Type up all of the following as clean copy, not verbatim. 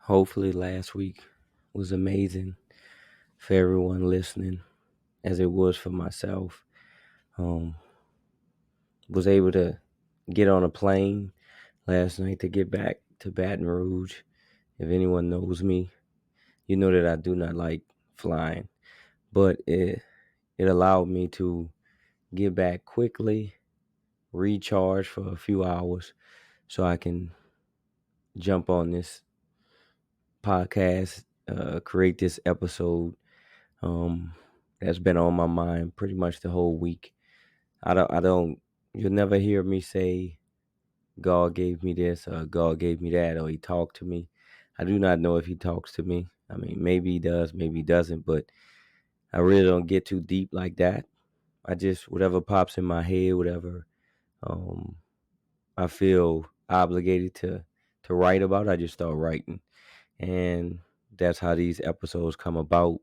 Hopefully, last week was amazing for everyone listening, as it was for myself. Um, was able to get on a plane last night to get back to Baton Rouge. If anyone knows me, you know that I do not like flying, but it allowed me to get back quickly, recharge for a few hours, so I can jump on this podcast, create this episode um, that's been on my mind pretty much the whole week. You'll never hear me say God gave me this or God gave me that or He talked to me. I do not know if He talks to me. I mean, maybe He does, maybe He doesn't, but I really don't get too deep like that. I just, whatever pops in my head, whatever um, I feel obligated to write about, I just start writing. And that's how these episodes come about.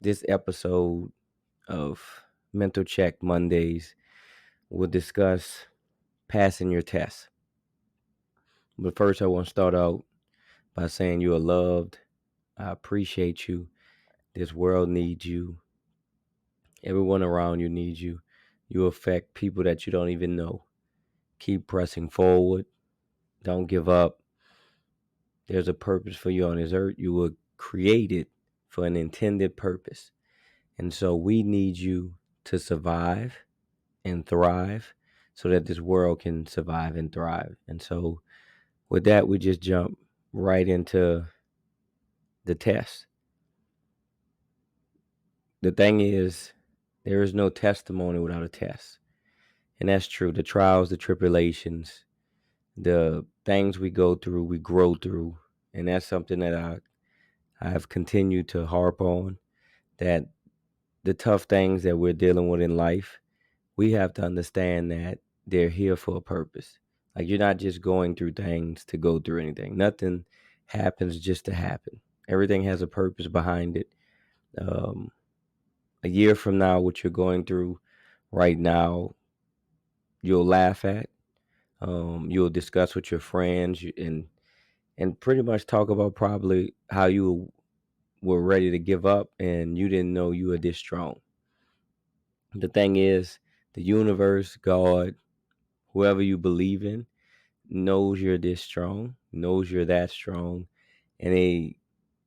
This episode of Mental Check Mondays will discuss passing your test. But first, I want to start out by saying you are loved. I appreciate you. This world needs you. Everyone around you needs you. You affect people that you don't even know. Keep pressing forward. Don't give up. There's a purpose for you on this earth. You were created for an intended purpose. And so we need you to survive and thrive so that this world can survive and thrive. And so with that, we just jump right into the test. The thing is, there is no testimony without a test. And that's true. The trials, the tribulations, the things we go through, we grow through. And that's something that I have continued to harp on, that the tough things that we're dealing with in life, we have to understand that they're here for a purpose. Like, you're not just going through things to go through anything. Nothing happens just to happen. Everything has a purpose behind it. Um, a year from now, what you're going through right now, you'll laugh at. You'll discuss with your friends and pretty much talk about probably how you were ready to give up and you didn't know you were this strong. The thing is, the universe, God, whoever you believe in, knows you're this strong, knows you're that strong, and they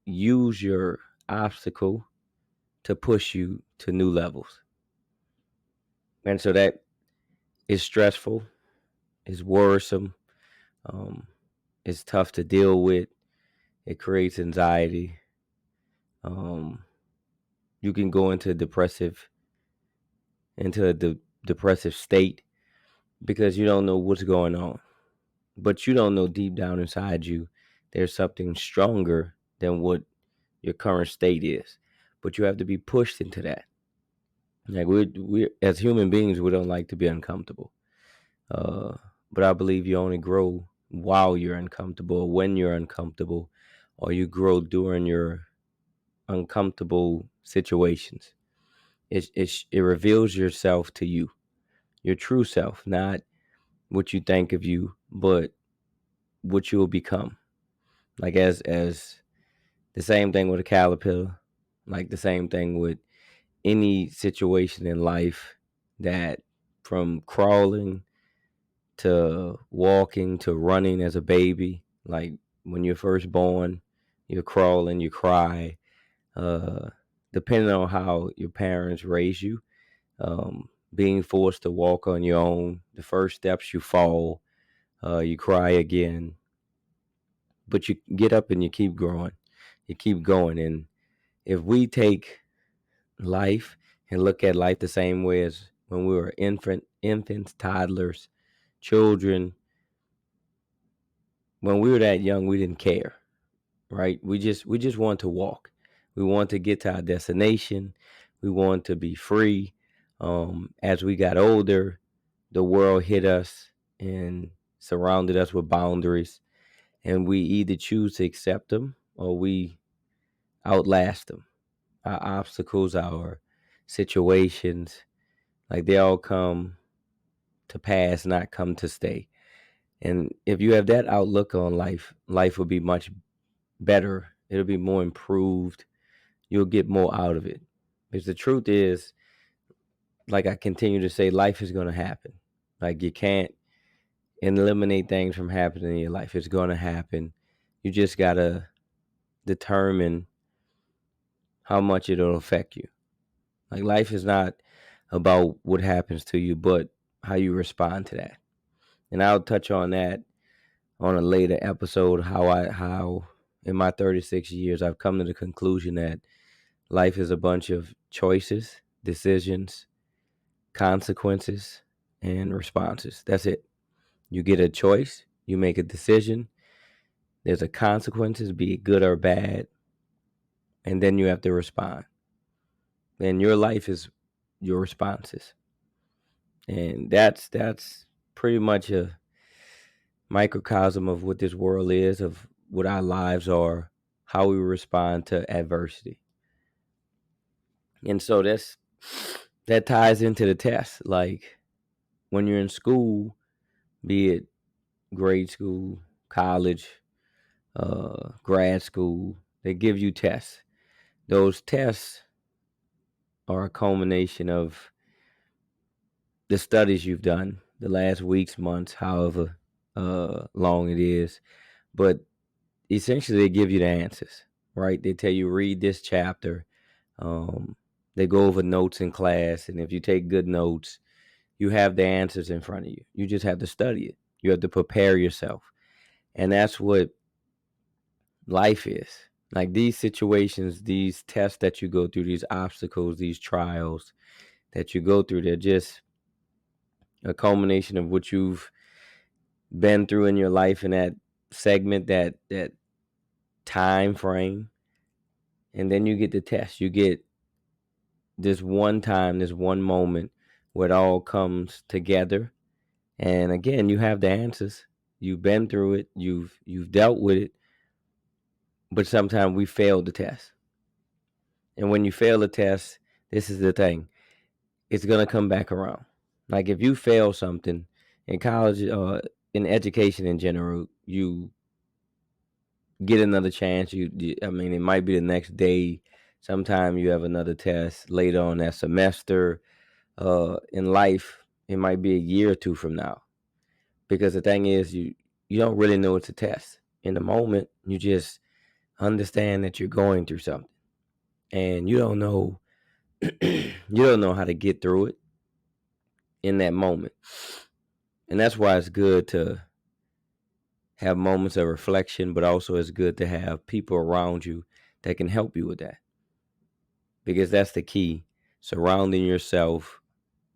use your obstacle to push you to new levels. And so that is stressful, is worrisome, um, it's tough to deal with. It creates anxiety. Um, you can go into a depressive state because you don't know what's going on. But you don't know deep down inside you there's something stronger than what your current state is. But you have to be pushed into that. Like, we as human beings, we don't like to be uncomfortable. Uh, but I believe you only grow while you're uncomfortable, or when you're uncomfortable, or you grow during your uncomfortable situations. It reveals yourself to you, your true self, not what you think of you, but what you will become. Like, as the same thing with a caterpillar, like the same thing with any situation in life, that from crawling to walking to running as a baby, like when you're first born, you're crawling, you cry, uh, depending on how your parents raise you, being forced to walk on your own, the first steps you fall, you cry again, but you get up and you keep growing, you keep going. And if we take life and look at life the same way as when we were infants, toddlers, children, when we were that young, we didn't care, right? We just want to walk. We want to get to our destination. We want to be free. As we got older, the world hit us and surrounded us with boundaries, and we either choose to accept them or we outlast them. Our obstacles, our situations, like, they all come to pass, not come to stay. And if you have that outlook on life, life will be much better. It'll be more improved. You'll get more out of it. Because the truth is, like I continue to say, life is going to happen. Like you can't eliminate things from happening in your life. It's going to happen. You just got to determine how much it'll affect you. Like life is not about what happens to you, but how you respond to that. And I'll touch on that on a later episode. How in my 36 years I've come to the conclusion that life is a bunch of choices, decisions, consequences, and responses. That's it. You get a choice, you make a decision. There's a consequences, be it good or bad, and then you have to respond. And your life is your responses. And that's pretty much a microcosm of what this world is, of what our lives are, how we respond to adversity. And so that ties into the test. Like when you're in school, be it grade school, college, grad school, they give you tests. Those tests are a culmination of the studies you've done the last weeks, months, however long it is. But essentially, they give you the answers, right? They tell you read this chapter. Um, they go over notes in class, and if you take good notes, you have the answers in front of you. You just have to study it. You have to prepare yourself, and that's what life is. Like these situations, these tests that you go through, these obstacles, these trials that you go through, they're just a culmination of what you've been through in your life in that segment, that time frame. And then you get the test. You get this one time, this one moment where it all comes together. And again, you have the answers. You've been through it. You've dealt with it. But sometimes we fail the test. And when you fail the test, this is the thing. It's gonna come back around. Like if you fail something in college or in education in general, you get another chance. I mean, it might be the next day. Sometime you have another test later on that semester. In life, it might be a year or two from now. Because the thing is, you don't really know it's a test. In the moment, you just understand that you're going through something, and you don't know you don't know how to get through it in that moment. And that's why it's good to have moments of reflection, but also it's good to have people around you that can help you with that. Because that's the key. Surrounding yourself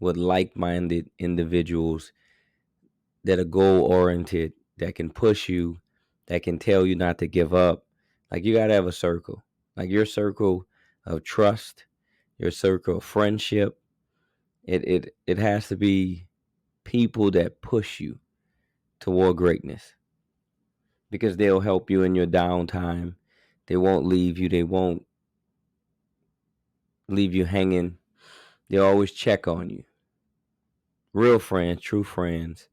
with like-minded individuals that are goal-oriented, that can push you, that can tell you not to give up. Like you gotta have a circle. Like your circle of trust, your circle of friendship. It has to be people that push you toward greatness, because they'll help you in your downtime. They won't leave you. They won't leave you hanging. They'll always check on you. Real friends, true friends,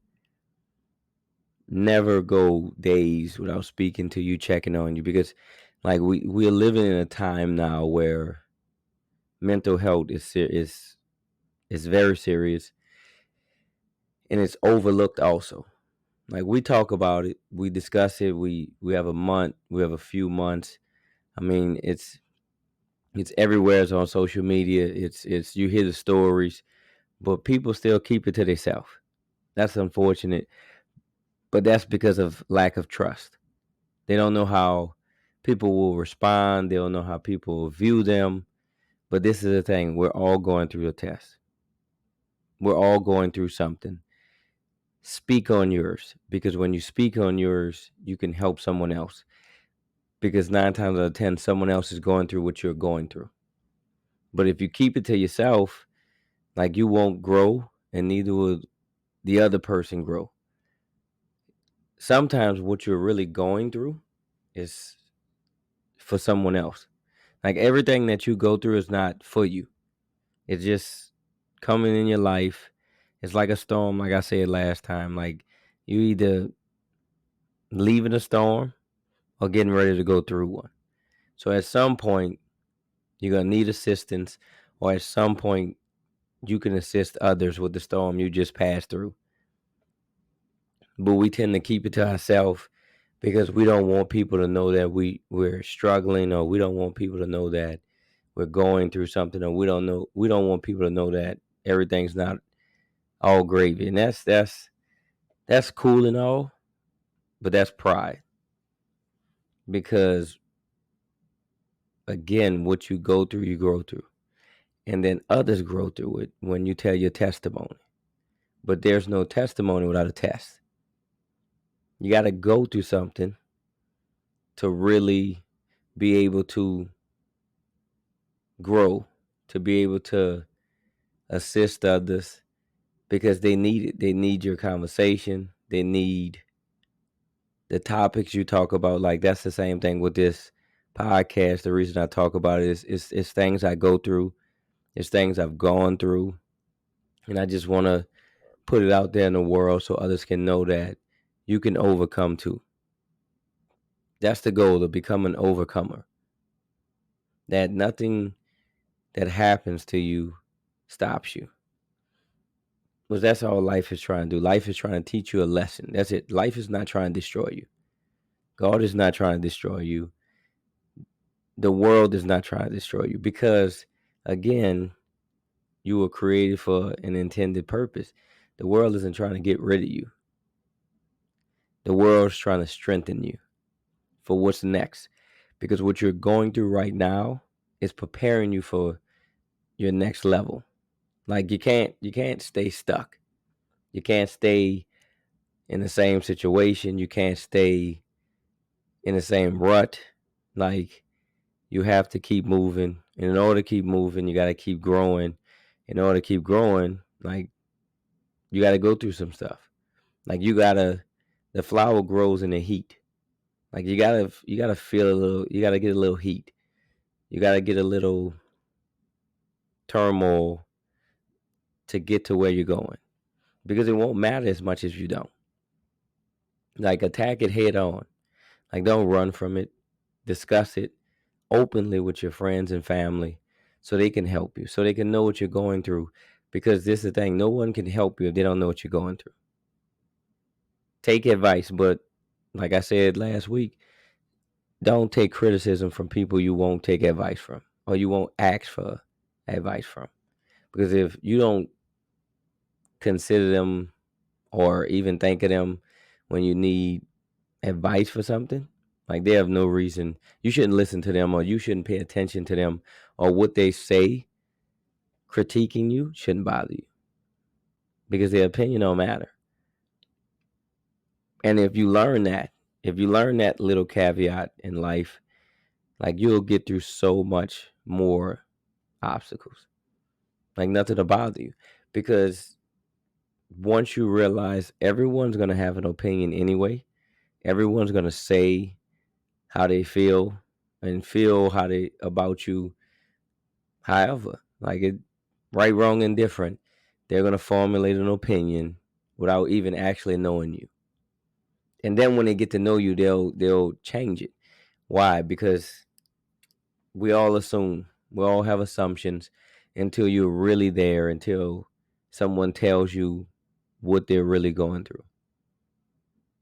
never go days without speaking to you, checking on you, because like we're living in a time now where mental health is very serious, and it's overlooked also. Like we talk about it, we discuss it, we have a month, we have a few months. I mean, it's everywhere. It's on social media. It's you hear the stories, but people still keep it to themselves. That's unfortunate, but that's because of lack of trust. They don't know how people will respond. They don't know how people will view them. But this is the thing: we're all going through a test. We're all going through something. Speak on yours, because when you speak on yours, you can help someone else. Because 9 times out of 10, someone else is going through what you're going through. But if you keep it to yourself, like you won't grow, and neither will the other person grow. Sometimes what you're really going through is for someone else. Like everything that you go through is not for you. It's just coming in your life. It's like a storm, like I said last time. Like you either leave in a storm or getting ready to go through one. So at some point, you're going to need assistance, or at some point, you can assist others with the storm you just passed through. But we tend to keep it to ourselves because we don't want people to know that we're struggling, or we don't want people to know that we're going through something, or we don't want people to know that everything's not all gravy. And that's cool and all, but that's pride. Because again, what you go through, you grow through. And then others grow through it when you tell your testimony. But there's no testimony without a test. You got to go through something to really be able to grow, to be able to assist others, because they need it. They need your conversation. They need the topics you talk about. Like, that's the same thing with this podcast. The reason I talk about it is it's things I go through. It's things I've gone through. And I just want to put it out there in the world so others can know that you can overcome too. That's the goal, to become an overcomer. That nothing that happens to you stops you. Because that's all life is trying to do. Life is trying to teach you a lesson. That's it. Life is not trying to destroy you. God is not trying to destroy you. The world is not trying to destroy you, because, again, you were created for an intended purpose. The world isn't trying to get rid of you. The world's trying to strengthen you for what's next. Because what you're going through right now is preparing you for your next level. Like, you can't stay stuck. You can't stay in the same situation. You can't stay in the same rut. Like, you have to keep moving. And in order to keep moving, you got to keep growing. In order to keep growing, like, you got to go through some stuff. Like, the flower grows in the heat. Like, you gotta feel a little, you gotta get a little heat. You gotta get a little turmoil to get to where you're going. Because it won't matter as much as you don't. Like, attack it head on. Like, don't run from it. Discuss it openly with your friends and family so they can help you, so they can know what you're going through. Because this is the thing, no one can help you if they don't know what you're going through. Take advice, but like I said last week, don't take criticism from people you won't take advice from, or you won't ask for advice from. Because if you don't consider them or even think of them when you need advice for something, like, they have no reason. You shouldn't listen to them, or you shouldn't pay attention to them, or what they say critiquing you shouldn't bother you, because their opinion don't matter. And if you learn that little caveat in life, like, you'll get through so much more obstacles. Like, nothing to bother you. Because once you realize everyone's going to have an opinion anyway, everyone's going to say how they feel and feel how they about you. However, like, it, right, wrong, and different, they're going to formulate an opinion without even actually knowing you. And then when they get to know you, they'll change it. Why? Because we all assume, we all have assumptions until you're really there, until someone tells you what they're really going through.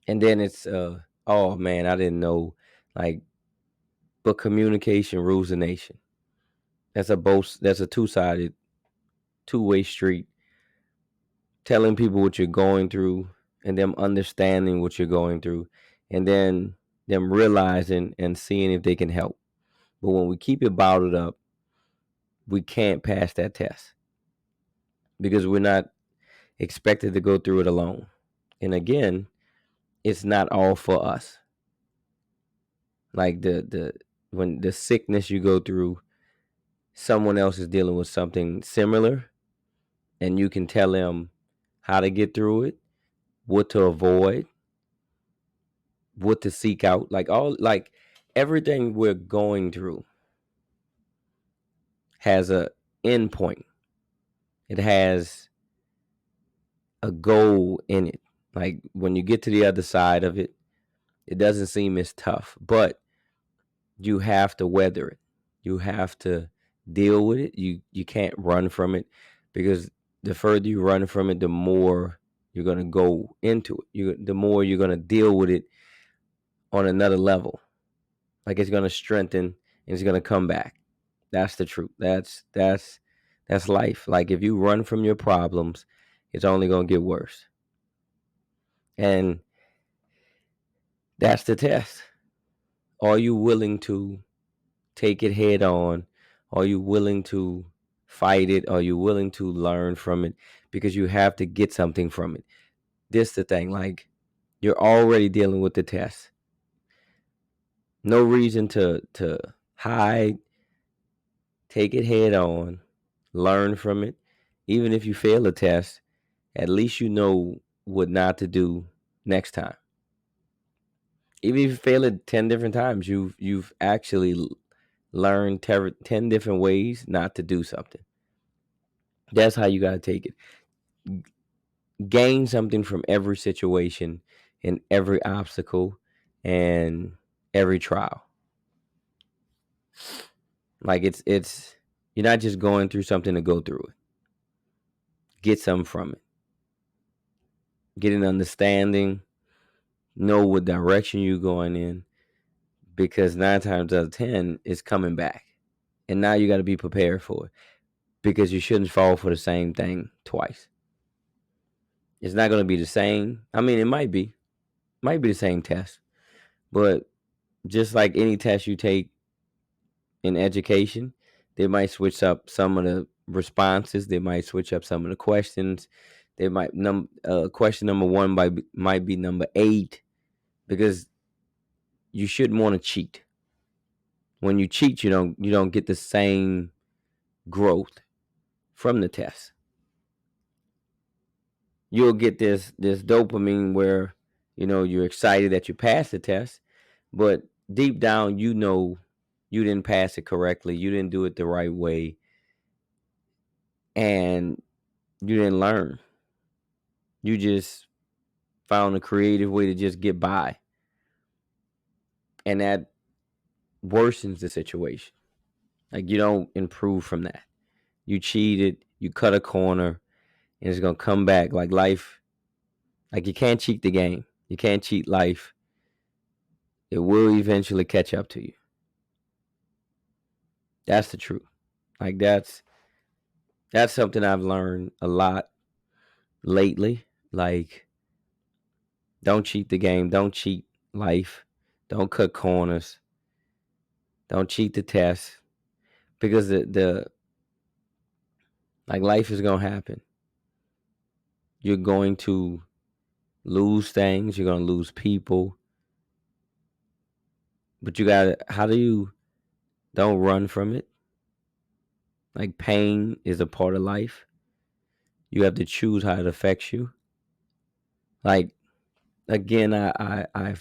And then it's oh man, I didn't know. Like, but communication rules the nation. That's a two-sided, two-way street. Telling people what you're going through, and them understanding what you're going through, and then them realizing and seeing if they can help. But when we keep it bottled up, we can't pass that test, because we're not expected to go through it alone. And again, it's not all for us. Like, the when the sickness you go through, someone else is dealing with something similar, and you can tell them how to get through it, what to avoid, what to seek out. Like, everything we're going through has a end point. It has a goal in it. Like, when you get to the other side of it, It doesn't seem as tough, but you have to weather it. You have to deal with it. You can't run from it, because the further you run from it, the more you're gonna go into it. The more you're gonna deal with it on another level. Like it's gonna strengthen and it's gonna come back. That's the truth. That's life. Like if you run from your problems, it's only gonna get worse. And that's the test. Are you willing to take it head on? Are you willing to fight it? Are you willing to learn from it? Because you have to get something from it. This the thing. Like you're already dealing with the test. No reason to hide. Take it head on. Learn from it. Even if you fail a test, at least you know what not to do next time. Even if you fail it 10 different times, you've actually learned 10 different ways not to do something. That's how you got to take it. Gain something from every situation and every obstacle and every trial. Like it's you're not just going through something to go through it. Get something from it. Get an understanding. Know what direction you're going in, because 9 times out of 10 it's coming back. And now you got to be prepared for it, because you shouldn't fall for the same thing twice. It's not going to be the same. I mean, it might be the same test, but just like any test you take in education, they might switch up some of the responses. They might switch up some of the questions. They might question number 1 might be number 8, because you shouldn't want to cheat. When you cheat, you don't get the same growth from the test. You'll get this dopamine where you're excited that you passed the test, but deep down you didn't pass it correctly. You didn't do it the right way, and you didn't learn. You just found a creative way to just get by, and that worsens the situation. Like you don't improve from that. You cheated, you cut a corner, and it's gonna come back. Like life, like you can't cheat the game. You can't cheat life. It will eventually catch up to you. That's the truth. Like that's something I've learned a lot lately. Like, don't cheat the game. Don't cheat life. Don't cut corners. Don't cheat the test, because the like life is gonna happen. You're going to lose things. You're gonna lose people. But you gotta. How do you don't run from it? Like pain is a part of life. You have to choose how it affects you. Like again, I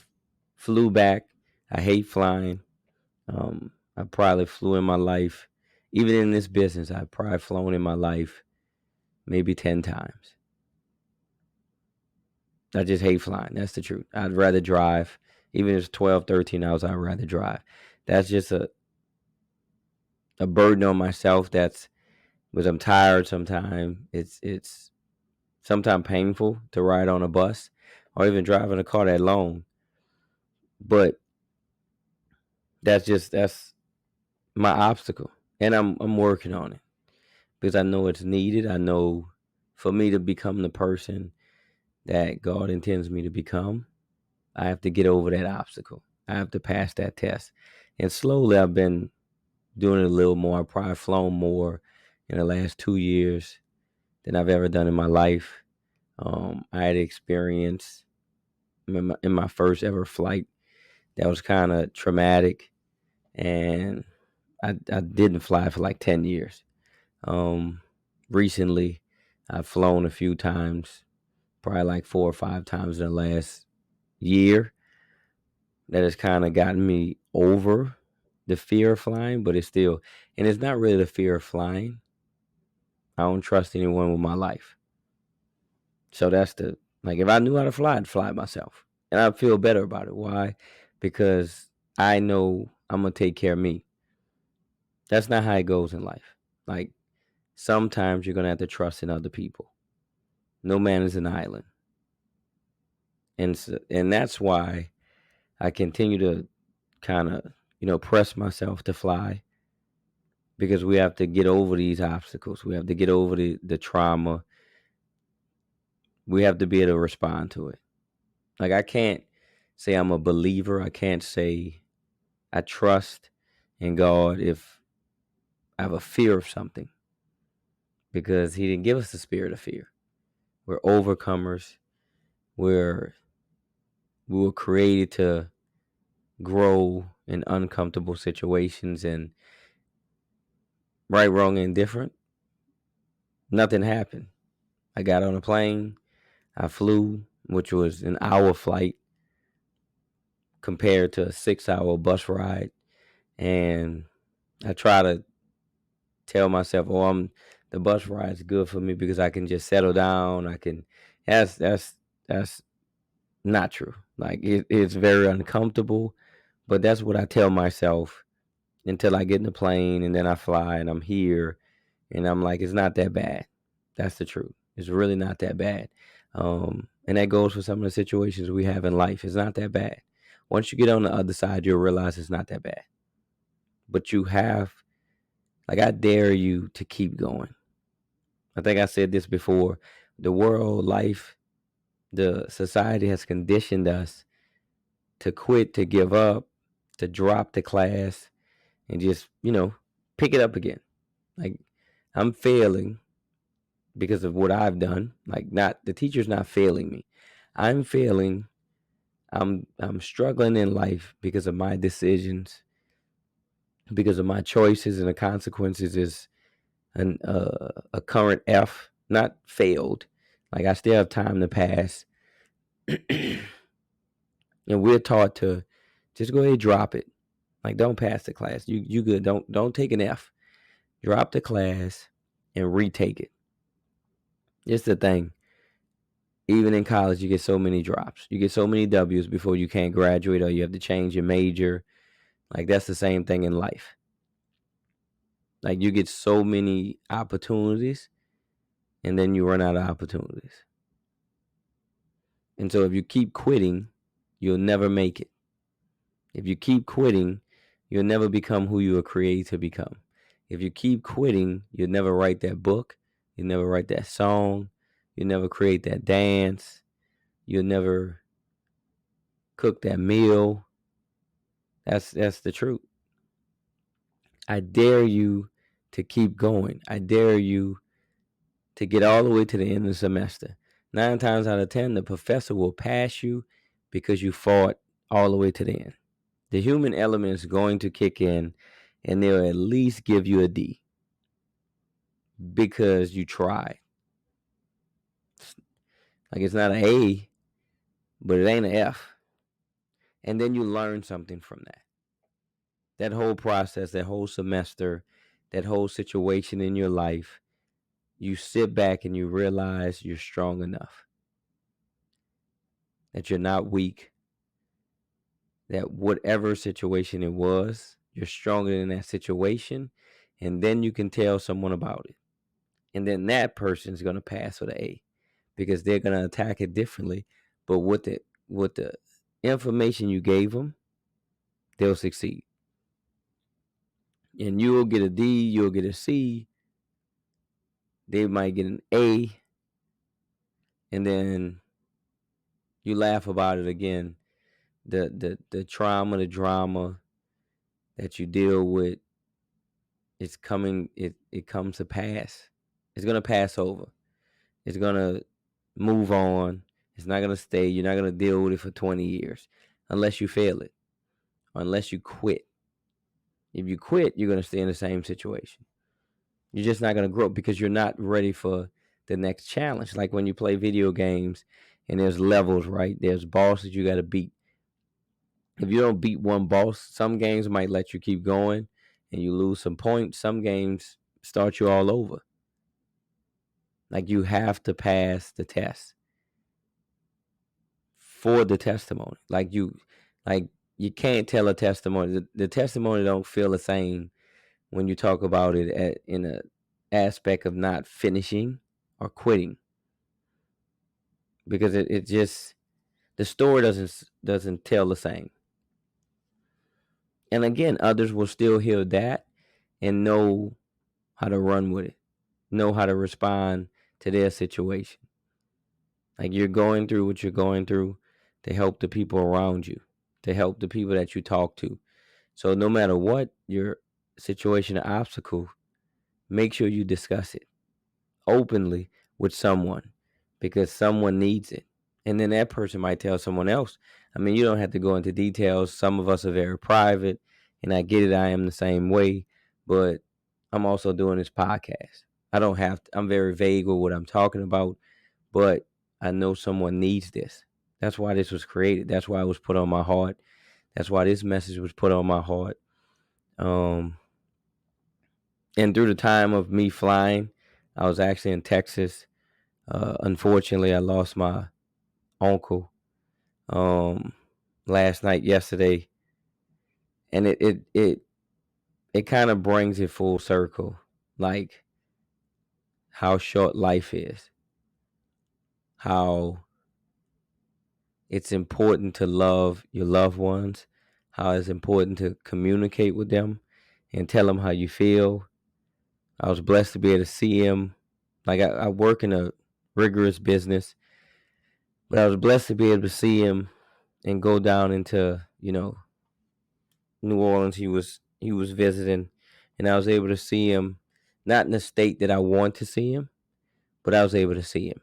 flew back. I hate flying. I probably flew in my life. Even in this business, I've probably flown in my life maybe 10 times. I just hate flying. That's the truth. I'd rather drive. Even if it's 12, 13 hours, I'd rather drive. That's just a burden on myself. That's because I'm tired sometimes. It's sometimes painful to ride on a bus or even driving a car that long. But that's my obstacle. And I'm working on it, because I know it's needed. I know for me to become the person that God intends me to become, I have to get over that obstacle. I have to pass that test. And slowly I've been doing it a little more. I've probably flown more in the last 2 years than I've ever done in my life. I had experience in my first ever flight that was kind of traumatic, and I didn't fly for like 10 years. Recently, I've flown a few times, probably like 4 or 5 times in the last year. That has kind of gotten me over the fear of flying, but it's not really the fear of flying. I don't trust anyone with my life. So that's like, if I knew how to fly, I'd fly myself. And I feel better about it. Why? Because I know I'm gonna take care of me. That's not how it goes in life. Like sometimes you're gonna have to trust in other people. No man is an island, and that's why I continue to kind of press myself to fly because we have to get over these obstacles. We have to get over the trauma. We have to be able to respond to it. Like I can't say I'm a believer. I can't say I trust in God if I have a fear of something because He didn't give us the spirit of fear. We're overcomers. We're we were created to grow in uncomfortable situations and right, wrong, and indifferent. Nothing happened. I got on a plane. I flew, which was an hour flight compared to a 6 hour bus ride. And I try to tell myself, oh, the bus ride's good for me because I can just settle down. I can that's not true. Like it's very uncomfortable, but that's what I tell myself until I get in the plane and then I fly and I'm here and I'm like, it's not that bad. That's the truth. It's really not that bad. And that goes for some of the situations we have in life. It's not that bad. Once you get on the other side, you'll realize it's not that bad. But you have, like, I dare you to keep going. I think I said this before. The world, life, the society has conditioned us to quit, to give up, to drop the class, and just, pick it up again. Like, I'm failing because of what I've done. Like, not the teacher's not failing me. I'm failing. I'm struggling in life because of my decisions, because of my choices, and the consequences is a current F, not failed. Like I still have time to pass, and we're taught to just go ahead and drop it. Like don't pass the class. You good. Don't take an F. Drop the class and retake it. It's the thing. Even in college, you get so many drops. You get so many W's before you can't graduate, or you have to change your major. Like that's the same thing in life. Like you get so many opportunities, and then you run out of opportunities. And so if you keep quitting, you'll never make it. If you keep quitting, you'll never become who you were created to become. If you keep quitting, you'll never write that book. You'll never write that song. You'll never create that dance. You'll never cook that meal. That's the truth. I dare you to keep going. I dare you to get all the way to the end of the semester. 9 times out of 10, the professor will pass you because you fought all the way to the end. The human element is going to kick in and they'll at least give you a D because you tried. Like it's not an A, but it ain't an F. And then you learn something from that. That whole process, that whole semester, that whole situation in your life, you sit back and you realize you're strong enough, that you're not weak, that whatever situation it was, you're stronger in that situation. And then you can tell someone about it. And then that person's going to pass with an A because they're going to attack it differently. But with the information you gave them, they'll succeed. And you'll get a D, you'll get a C, they might get an A, and then you laugh about it again. The trauma, the drama that you deal with, it comes to pass. It's gonna pass over. It's gonna move on. It's not gonna stay. You're not gonna deal with it for 20 years unless you fail it. Or unless you quit. If you quit, you're gonna stay in the same situation. You're just not gonna grow because you're not ready for the next challenge. Like when you play video games and there's levels, right? There's bosses you gotta beat. If you don't beat one boss, some games might let you keep going and you lose some points. Some games start you all over. Like you have to pass the test. for the testimony. Like you can't tell a testimony. The testimony don't feel the same when you talk about it in a aspect of not finishing or quitting, because it just, the story doesn't tell the same. And again, others will still hear that and know how to run with it, know how to respond to their situation. Like, you're going through what you're going through to help the people around you, to help the people that you talk to. So no matter what your situation or obstacle, make sure you discuss it openly with someone, because someone needs it. And then that person might tell someone else. I mean, you don't have to go into details. Some of us are very private, and I get it. I am the same way, but I'm also doing this podcast. I don't have to, I'm very vague with what I'm talking about, but I know someone needs this. That's why this was created. That's why it was put on my heart. That's why this message was put on my heart. Um, and through the time of me flying, I was actually in Texas. Unfortunately, I lost my uncle um, last night, yesterday, and it kind of brings it full circle, like how short life is, how it's important to love your loved ones, how it's important to communicate with them and tell them how you feel. I was blessed to be able to see him. Like, I work in a rigorous business, but I was blessed to be able to see him and go down into, New Orleans. He was visiting, and I was able to see him, not in the state that I want to see him, but I was able to see him.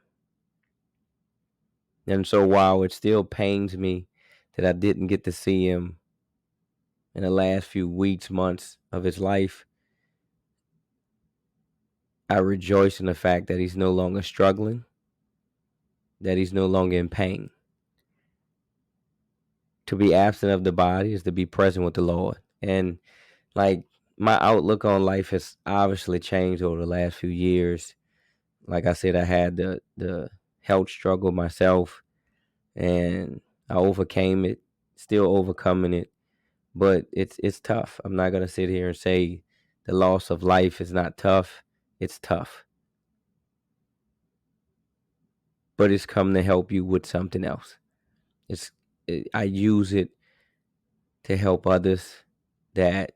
And so while it still pains me that I didn't get to see him in the last few weeks, months of his life, I rejoice in the fact that he's no longer struggling, that he's no longer in pain. To be absent of the body is to be present with the Lord. And, like, my outlook on life has obviously changed over the last few years. Like I said, I had the health struggle myself, and I overcame it, still overcoming it. But it's tough. I'm not gonna sit here and say the loss of life is not tough. It's tough, but it's come to help you with something else. I use it to help others that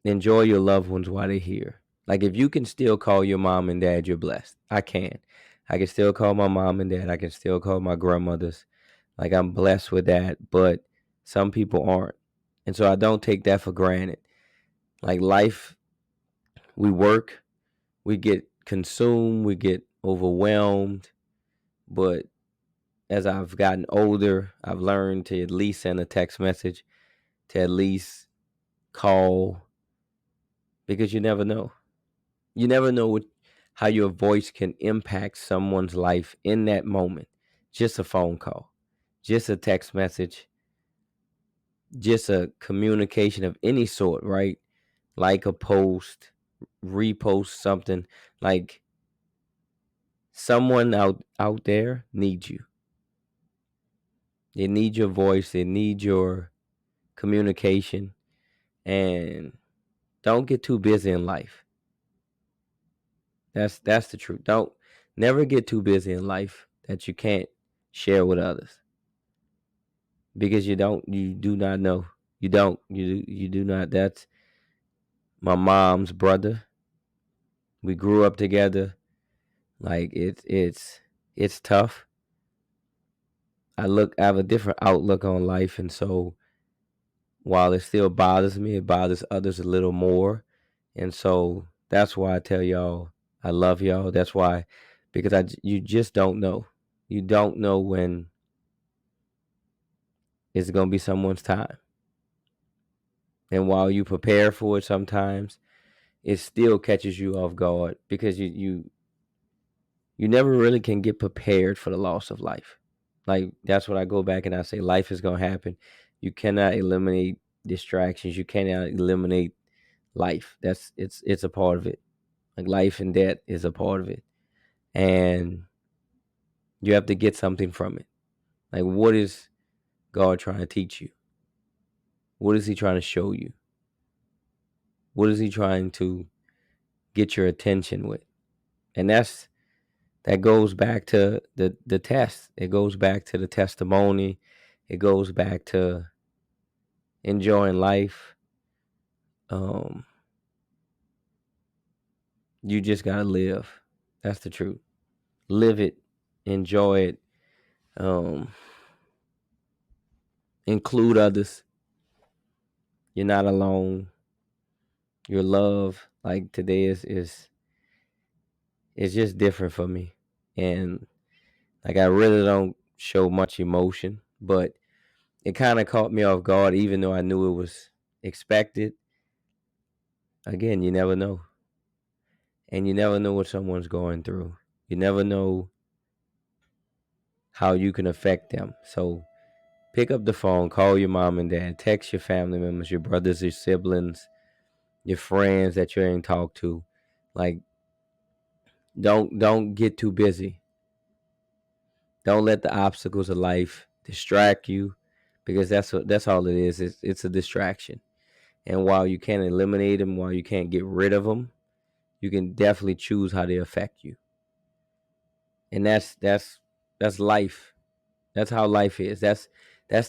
enjoy your loved ones while they're here. Like, if you can still call your mom and dad, you're blessed. I can. I can still call my mom and dad. I can still call my grandmothers. Like, I'm blessed with that, but some people aren't. And so I don't take that for granted. Like, life, we work, we get consumed, we get overwhelmed. But as I've gotten older, I've learned to at least send a text message, to at least call, because you never know. You never know how your voice can impact someone's life in that moment. Just a phone call, just a text message, just a communication of any sort, right? Like a post, repost something. Like, someone out there needs you. They need your voice. They need your communication. And don't get too busy in life. That's the truth. Don't never get too busy in life that you can't share with others, because you do not know. You do not. That's my mom's brother. We grew up together. Like, it's tough. I have a different outlook on life, and so while it still bothers me, it bothers others a little more. And so that's why I tell y'all I love y'all. That's why, because you just don't know. You don't know when it's gonna be someone's time. And while you prepare for it, sometimes it still catches you off guard, because you never really can get prepared for the loss of life. Like, that's what I go back and I say, life is gonna happen. You cannot eliminate distractions. You cannot eliminate life. It's a part of it. Like, life and death is a part of it. And you have to get something from it. Like, what is God trying to teach you? What is he trying to show you? What is he trying to get your attention with? And that goes back to the test. It goes back to the testimony. It goes back to enjoying life. Um, you just gotta live. That's the truth. Live it, enjoy it, um, include others. You're not alone. Your love, like today is just different for me. And like I really don't show much emotion, but it kind of caught me off guard, even though I knew it was expected. Again, you never know. And you never know what someone's going through. You never know how you can affect them. So pick up the phone, call your mom and dad, text your family members, your brothers, your siblings, your friends that you ain't talked to. Like, don't get too busy. Don't let the obstacles of life distract you, because that's all it is. It's a distraction. And while you can't eliminate them, while you can't get rid of them, you can definitely choose how they affect you. And that's life. That's how life is. That's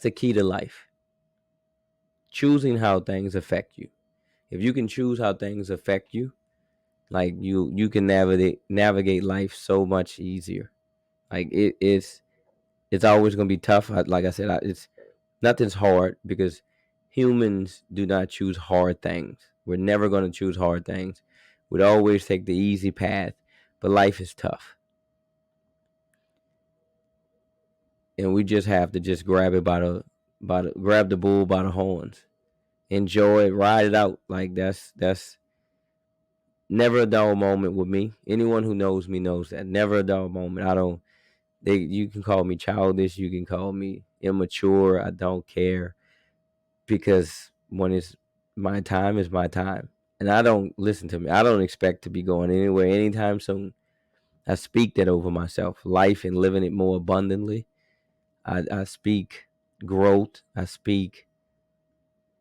the key to life. Choosing how things affect you. If you can choose how things affect you, like you can navigate life so much easier. Like it's always gonna be tough. Like I said, it's nothing's hard because humans do not choose hard things. We're never gonna choose hard things. We'd always take the easy path, but life is tough, and we just have to just grab it grab the bull by the horns, enjoy it, ride it out. Like that's never a dull moment with me. Anyone who knows me knows that never a dull moment. I don't. You can call me childish. You can call me immature. I don't care, because when it's my time, is my time, and I don't listen to me. I don't expect to be going anywhere anytime soon. I speak that over myself, life and living it more abundantly. I speak growth. I speak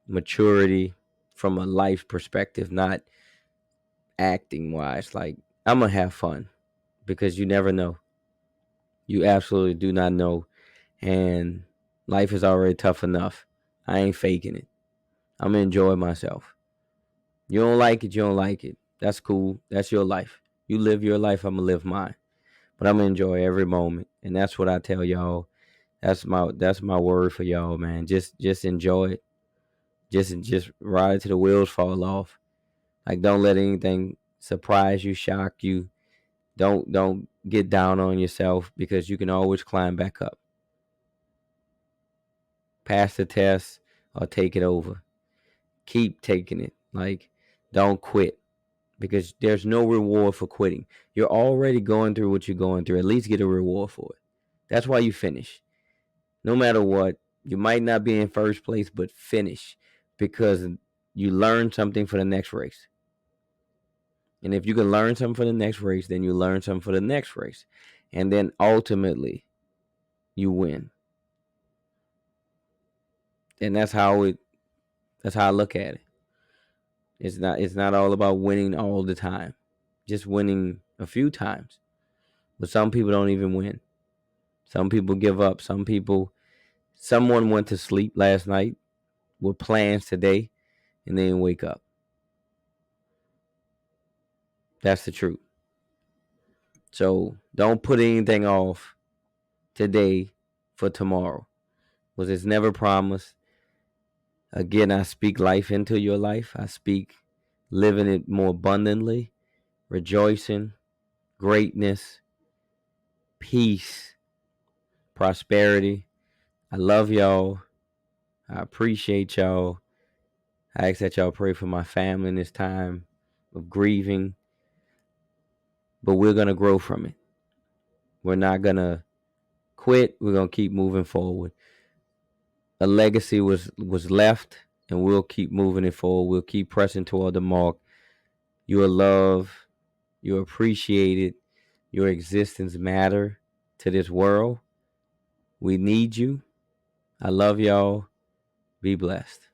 maturity from a life perspective, not acting wise. Like, I'm gonna have fun, because you never know. You absolutely do not know, and life is already tough enough. I ain't faking it. I'm gonna enjoy myself. You don't like it, you don't like it. That's cool. That's your life. You live your life, I'm gonna live mine. But I'm gonna enjoy every moment, and that's what I tell y'all. That's my word for y'all, man. Just enjoy it. Just ride it till the wheels fall off. Like, don't let anything surprise you, shock you. Don't get down on yourself, because you can always climb back up. Pass the test or take it over. Keep taking it. Like, don't quit, because there's no reward for quitting. You're already going through what you're going through. At least get a reward for it. That's why you finish. No matter what, you might not be in first place, but finish, because you learn something for the next race. And if you can learn something for the next race, then you learn something for the next race. And then ultimately you win. And that's how I look at it. It's not all about winning all the time. Just winning a few times. But some people don't even win. Some people give up. Someone went to sleep last night with plans today and they didn't wake up. That's the truth. So don't put anything off today for tomorrow, because it's never promised. Again, I speak life into your life. I speak living it more abundantly, rejoicing, greatness, peace, prosperity. I love y'all. I appreciate y'all. I ask that y'all pray for my family in this time of grieving, but we're going to grow from it. We're not going to quit. We're going to keep moving forward. A legacy was left, and we'll keep moving it forward. We'll keep pressing toward the mark. You are loved. You're appreciated. Your existence matter to this world. We need you. I love y'all. Be blessed.